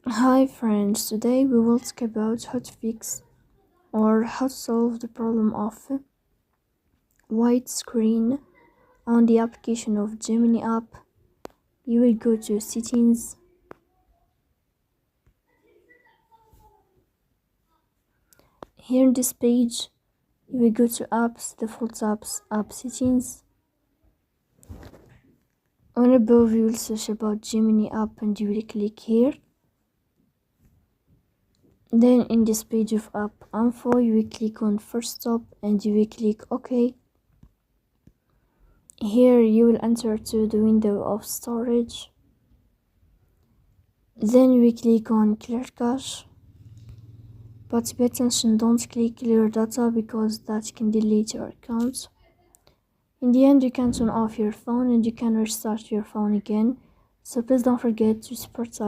Hi friends, today we will talk about how to fix or how to solve the problem of white screen on the application of Gemini app. You will go to settings, here in this page you will go to apps, default apps, app settings. On above you will search about Gemini app and you will click here. Then in this page of app info you will click on first stop and you will click OK. Here you will enter to the window of storage. Then we click on clear cache, but pay attention, don't click clear data because that can delete your account. In the end you can turn off your phone and you can restart your phone again, so please don't forget to support us.